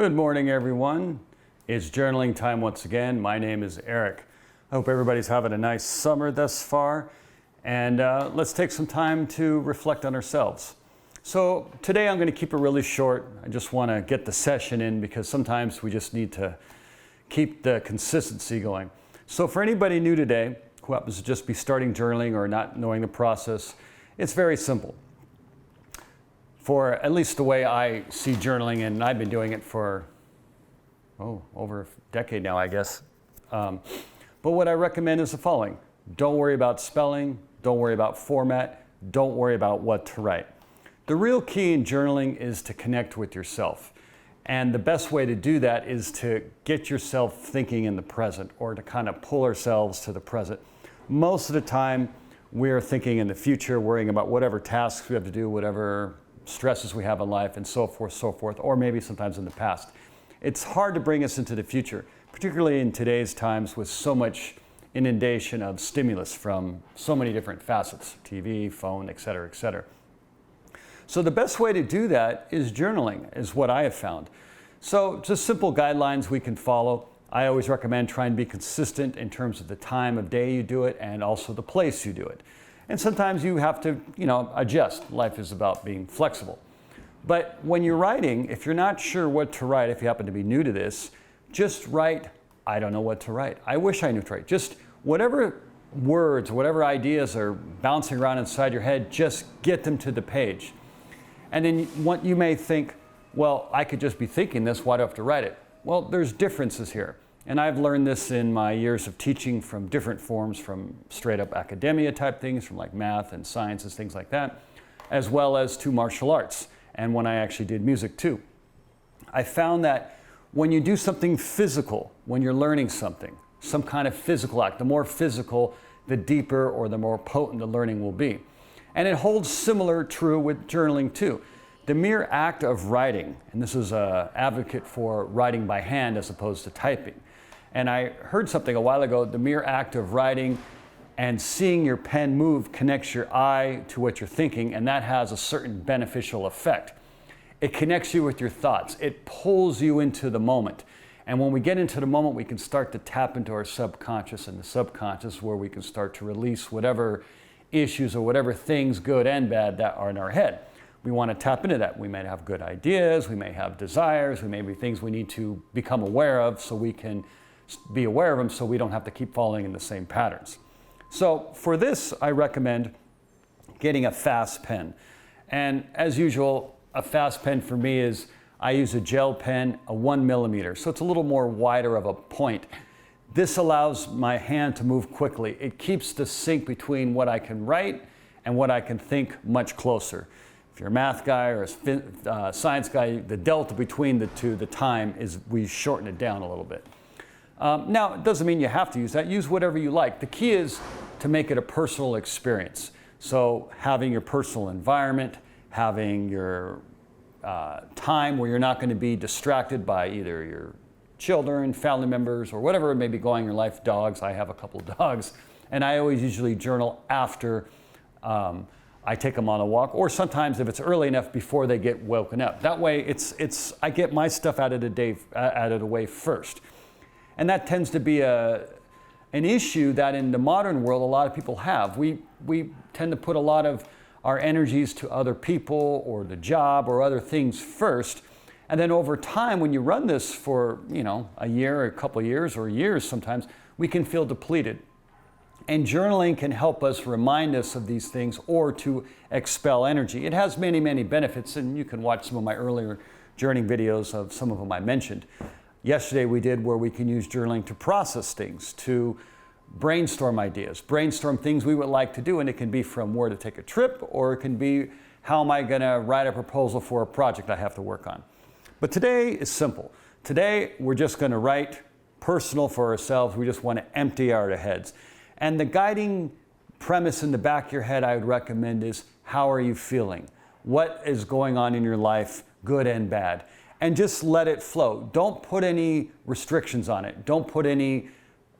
Good morning, everyone. It's journaling time once again. My name is Eric. I hope everybody's having a nice summer thus far. And let's take some time to reflect on ourselves. So today I'm going to keep it really short. I just want to get the session in because sometimes we just need to keep the consistency going. So for anybody new today who happens to just be starting journaling or not knowing the process, it's very simple. For at least the way I see journaling, and I've been doing it for, over a decade now, I guess. But what I recommend is the following. Don't worry about spelling, don't worry about format, don't worry about what to write. The real key in journaling is to connect with yourself. And the best way to do that is to get yourself thinking in the present, or to kind of pull ourselves to the present. Most of the time, we're thinking in the future, worrying about whatever tasks we have to do, whatever stresses we have in life, and so forth, or maybe sometimes in the past. It's hard to bring us into the future, particularly in today's times with so much inundation of stimulus from so many different facets, TV, phone, et cetera, et cetera. So the best way to do that is journaling, is what I have found. So just simple guidelines we can follow. I always recommend trying to be consistent in terms of the time of day you do it and also the place you do it. And sometimes you have to, adjust. Life is about being flexible. But when you're writing, if you're not sure what to write, if you happen to be new to this, just write, I don't know what to write. I wish I knew what to write. Just whatever words, whatever ideas are bouncing around inside your head, just get them to the page. And then you may think, well, I could just be thinking this, why do I have to write it? Well, there's differences here. And I've learned this in my years of teaching from different forms, from straight up academia type things, from like math and sciences, things like that, as well as to martial arts, and when I actually did music too. I found that when you do something physical, when you're learning something, some kind of physical act, the more physical, the deeper or the more potent the learning will be. And it holds similar true with journaling too. The mere act of writing, and this is an advocate for writing by hand as opposed to typing. And I heard something a while ago, the mere act of writing and seeing your pen move connects your eye to what you're thinking, and that has a certain beneficial effect. It connects you with your thoughts. It pulls you into the moment. And when we get into the moment, we can start to tap into our subconscious, and the subconscious where we can start to release whatever issues or whatever things, good and bad, that are in our head. We want to tap into that. We may have good ideas, we may have desires, we may be things we need to become aware of so we can be aware of them so we don't have to keep falling in the same patterns. So for this, I recommend getting a fast pen. And as usual, a fast pen for me is, I use a gel pen, a 1 millimeter. So it's a little more wider of a point. This allows my hand to move quickly. It keeps the sync between what I can write and what I can think much closer. If you're a math guy or a science guy, the delta between the two, the time, is we shorten it down a little bit. Now, it doesn't mean you have to use that. Use whatever you like. The key is to make it a personal experience. So having your personal environment, having your time where you're not going to be distracted by either your children, family members, or whatever may be going in your life, dogs. I have a couple of dogs. And I always usually journal after I take them on a walk, or sometimes if it's early enough before they get woken up. That way, I get my stuff out of the way first. And that tends to be an issue that in the modern world a lot of people have. We tend to put a lot of our energies to other people or the job or other things first. And then over time, when you run this for a year or a couple of years or years sometimes, we can feel depleted. And journaling can help us remind us of these things or to expel energy. It has many, many benefits, and you can watch some of my earlier journaling videos of some of them I mentioned. Yesterday we did where we can use journaling to process things, to brainstorm ideas, brainstorm things we would like to do, and it can be from where to take a trip, or it can be how am I going to write a proposal for a project I have to work on. But today is simple. Today we're just going to write personal for ourselves. We just want to empty our heads. And the guiding premise in the back of your head I would recommend is, how are you feeling? What is going on in your life, good and bad? And just let it flow. Don't put any restrictions on it. Don't put any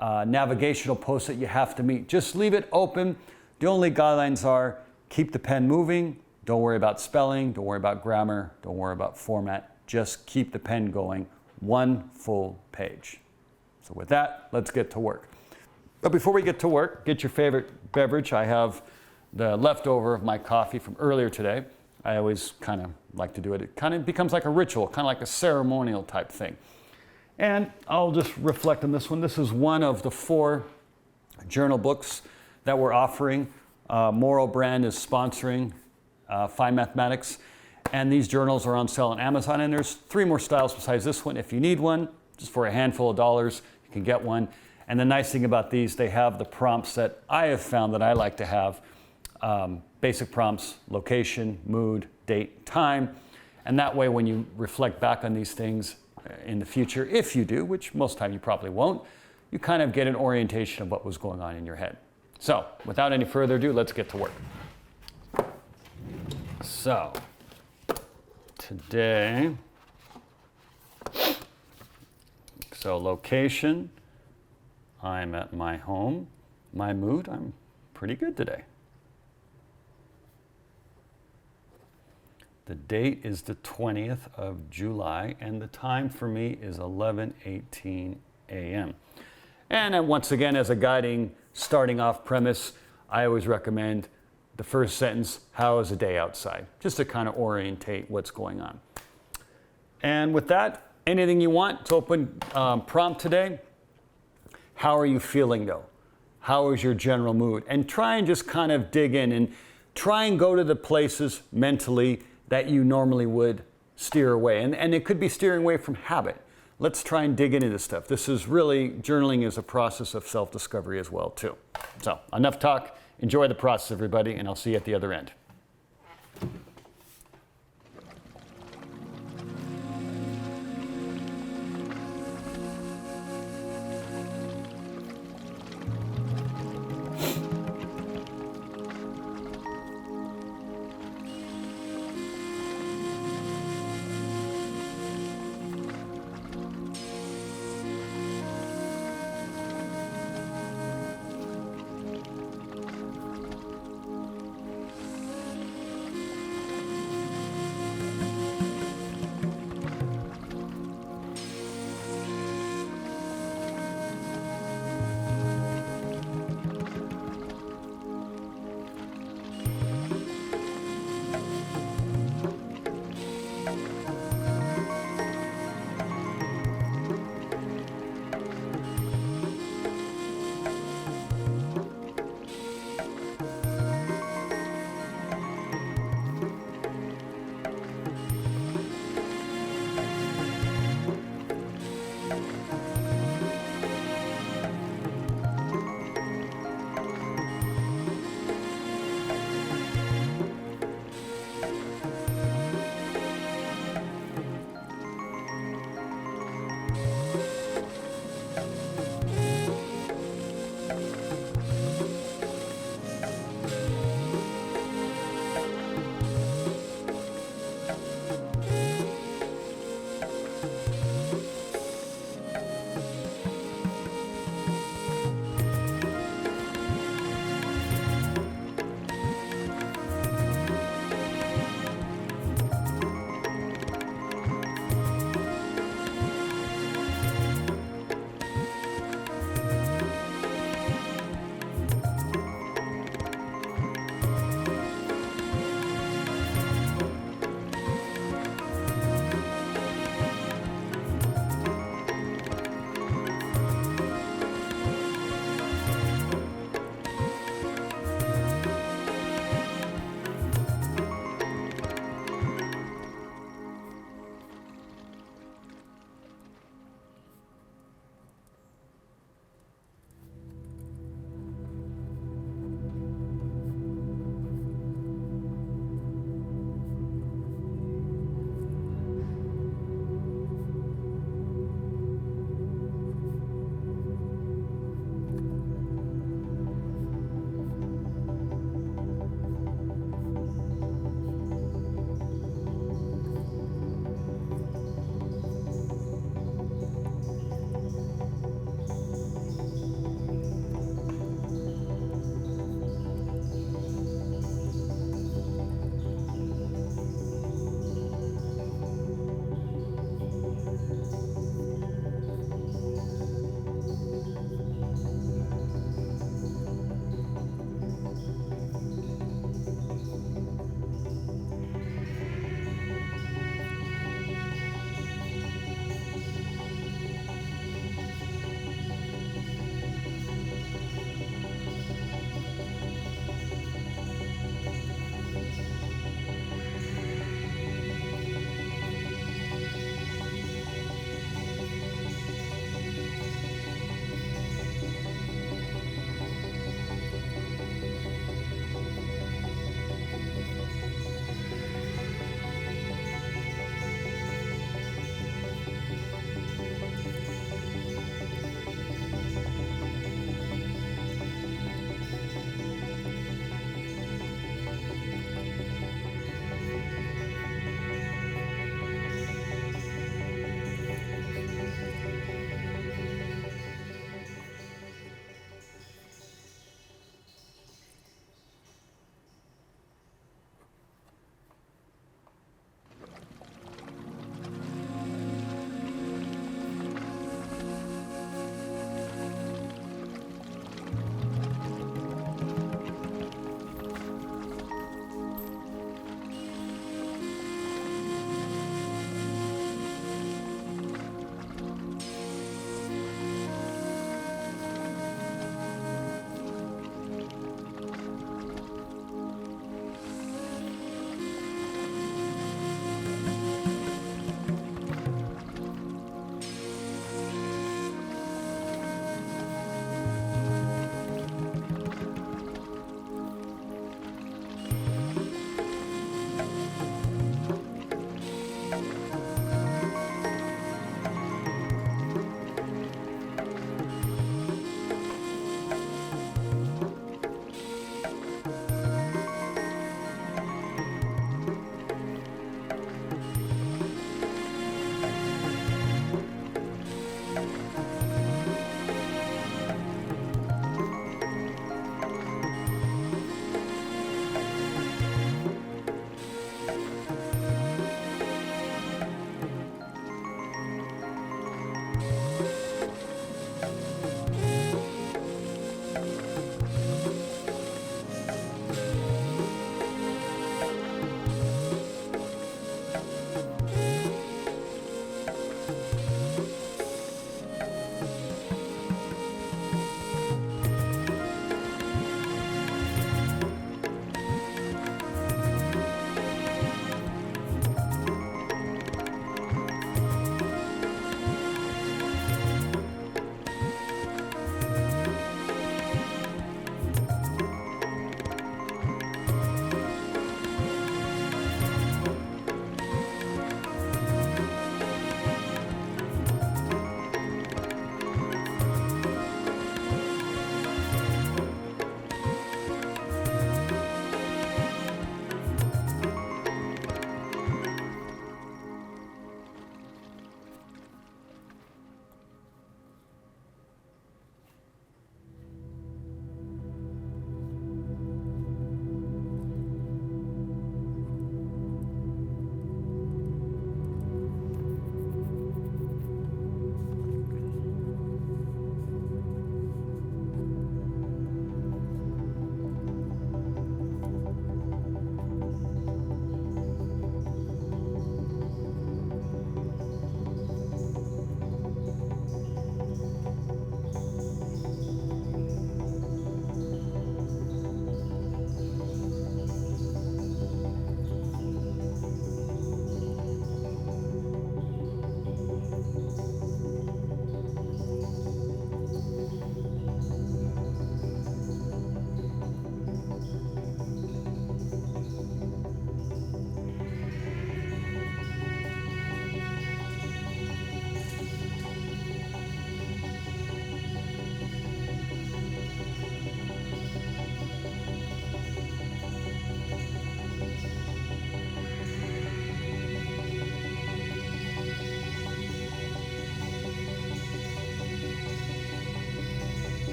navigational posts that you have to meet. Just leave it open. The only guidelines are keep the pen moving. Don't worry about spelling. Don't worry about grammar. Don't worry about format. just keep the pen going, one full page. So with that, let's get to work. But before we get to work, get your favorite beverage. I have the leftover of my coffee from earlier today. I always kind of like to do it. It kind of becomes like a ritual, kind of like a ceremonial type thing. And I'll just reflect on this one. This is one of the 4 journal books that we're offering. Morrow Brand is sponsoring Fine Mathematics. And these journals are on sale on Amazon. And there's 3 more styles besides this one. If you need one, just for a handful of dollars, you can get one. And the nice thing about these, they have the prompts that I have found that I like to have. Basic prompts, location, mood, date, time. And that way when you reflect back on these things in the future, if you do, which most time you probably won't, you kind of get an orientation of what was going on in your head. So without any further ado, let's get to work. So today, location, I'm at my home. My mood, I'm pretty good today. The date is the 20th of July, and the time for me is 11:18 a.m. And once again, as a guiding starting off premise, I always recommend the first sentence, how is the day outside? Just to kind of orientate what's going on. And with that, anything you want to open prompt today. How are you feeling though? How is your general mood? And try and just kind of dig in and try and go to the places mentally that you normally would steer away. And it could be steering away from habit. Let's try and dig into this stuff. This is really, journaling is a process of self-discovery as well too. So enough talk, enjoy the process everybody, and I'll see you at the other end.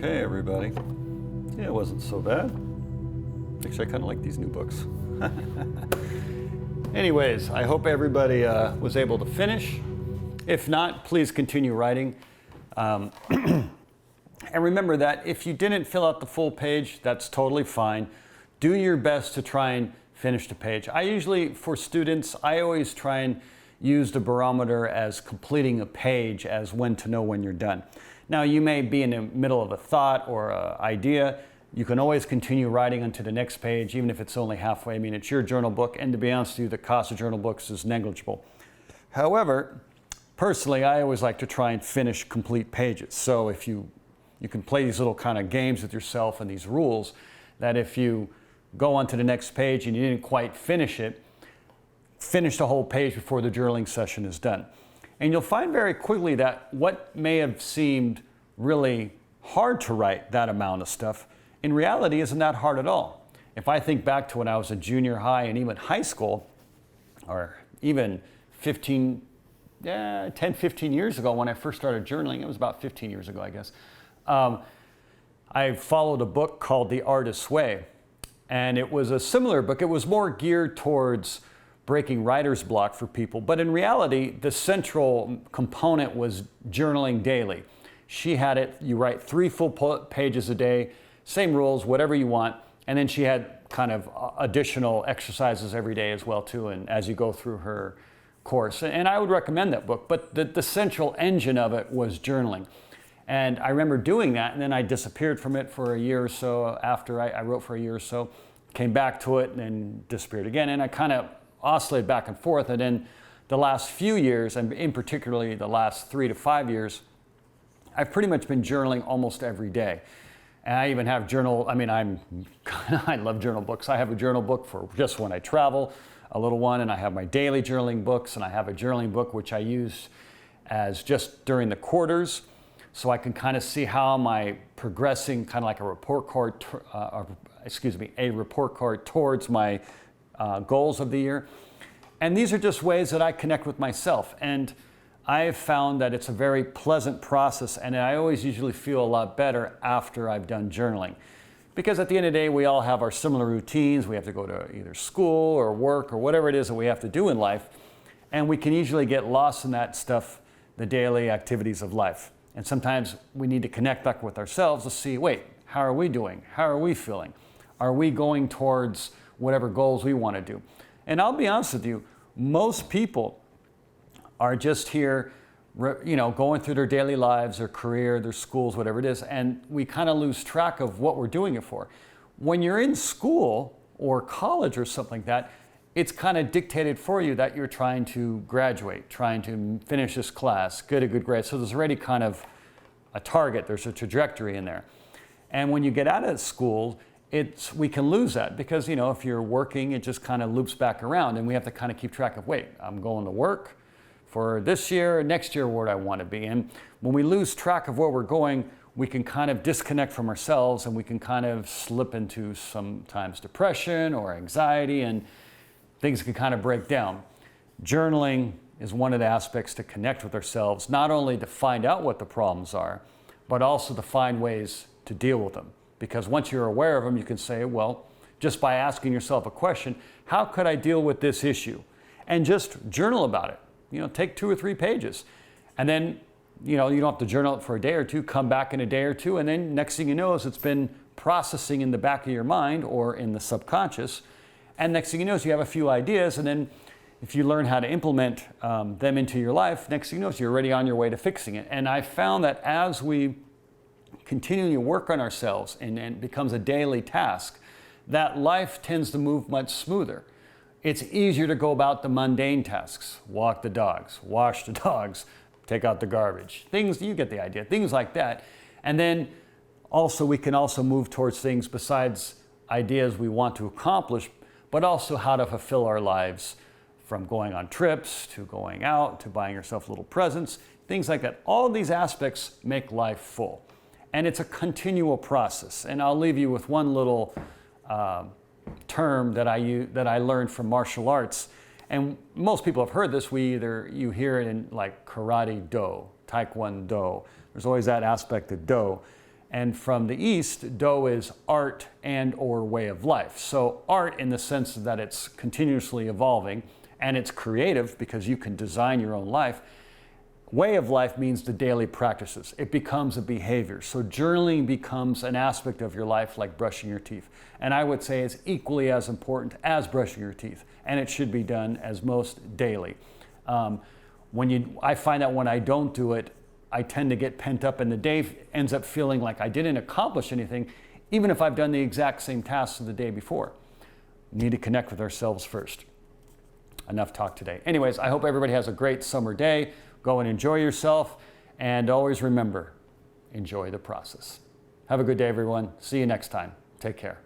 Okay, everybody. Yeah, it wasn't so bad. Actually, I kind of like these new books. Anyways, I hope everybody was able to finish. If not, please continue writing. And remember that if you didn't fill out the full page, that's totally fine. Do your best to try and finish the page. I usually, for students, I always try and use the barometer as completing a page as when to know when you're done. Now, you may be in the middle of a thought or an idea. You can always continue writing onto the next page, even if it's only halfway. I mean, it's your journal book, and to be honest with you, the cost of journal books is negligible. However, personally, I always like to try and finish complete pages. So if you can play these little kind of games with yourself and these rules, that if you go on to the next page and you didn't quite finish it, finish the whole page before the journaling session is done. And you'll find very quickly that what may have seemed really hard to write, that amount of stuff, in reality isn't that hard at all. If I think back to when I was a junior high and even high school, or even 10, 15 years ago when I first started journaling, it was about 15 years ago, I guess, I followed a book called The Artist's Way. And it was a similar book. It was more geared towards breaking writer's block for people. But in reality, the central component was journaling daily. She had it, you write 3 full pages a day, same rules, whatever you want. And then she had kind of additional exercises every day as well too, and as you go through her course. And I would recommend that book, but the central engine of it was journaling. And I remember doing that, and then I disappeared from it for a year or so after I wrote for a year or so, came back to it and then disappeared again. And I kind of oscillated back and forth. And then the last few years, and in particularly the last 3 to 5 years, I've pretty much been journaling almost every day. And I even have I love journal books. I have a journal book for just when I travel, a little one, and I have my daily journaling books, and I have a journaling book which I use as just during the quarters, so I can kind of see how am I progressing, kind of like a report card, towards my goals of the year. And these are just ways that I connect with myself. And I have found that it's a very pleasant process, and I always usually feel a lot better after I've done journaling. Because at the end of the day, we all have our similar routines. We have to go to either school or work or whatever it is that we have to do in life. And we can usually get lost in that stuff, the daily activities of life. And sometimes we need to connect back with ourselves to see, wait, how are we doing? How are we feeling? Are we going towards whatever goals we want to do? And I'll be honest with you, most people are just here, going through their daily lives, their career, their schools, whatever it is, and we kind of lose track of what we're doing it for. When you're in school or college or something like that, it's kind of dictated for you that you're trying to graduate, trying to finish this class, get a good grade. So there's already kind of a target, there's a trajectory in there. And when you get out of school, we can lose that because, if you're working, it just kind of loops back around, and we have to kind of keep track of, wait, I'm going to work for this year, next year, where do I want to be? And when we lose track of where we're going, we can kind of disconnect from ourselves, and we can kind of slip into sometimes depression or anxiety, and things can kind of break down. Journaling is one of the aspects to connect with ourselves, not only to find out what the problems are, but also to find ways to deal with them. Because once you're aware of them, you can say, well, just by asking yourself a question, how could I deal with this issue? And just journal about it. Take 2 or 3 pages. And then, you don't have to journal it for a day or two, come back in a day or two, and then next thing you know is it's been processing in the back of your mind or in the subconscious. And next thing you know is you have a few ideas, and then if you learn how to implement them into your life, next thing you know is you're already on your way to fixing it. And I found that as we continue to work on ourselves and it becomes a daily task, that life tends to move much smoother. It's easier to go about the mundane tasks, walk the dogs, wash the dogs, take out the garbage, things, you get the idea, things like that. And then also we can also move towards things besides ideas we want to accomplish, but also how to fulfill our lives, from going on trips to going out to buying yourself little presents, things like that. All of these aspects make life full. And it's a continual process. And I'll leave you with one little term that I learned from martial arts. And most people have heard this. You hear it in like karate do, taekwondo. There's always that aspect of do. And from the East, do is art and or way of life. So art in the sense that it's continuously evolving and it's creative because you can design your own life. Way of life means the daily practices. It becomes a behavior. So journaling becomes an aspect of your life like brushing your teeth. And I would say it's equally as important as brushing your teeth. And it should be done as most daily. I find that when I don't do it, I tend to get pent up and the day ends up feeling like I didn't accomplish anything, even if I've done the exact same tasks of the day before. We need to connect with ourselves first. Enough talk today. Anyways, I hope everybody has a great summer day. Go and enjoy yourself, and always remember, enjoy the process. Have a good day, everyone. See you next time. Take care.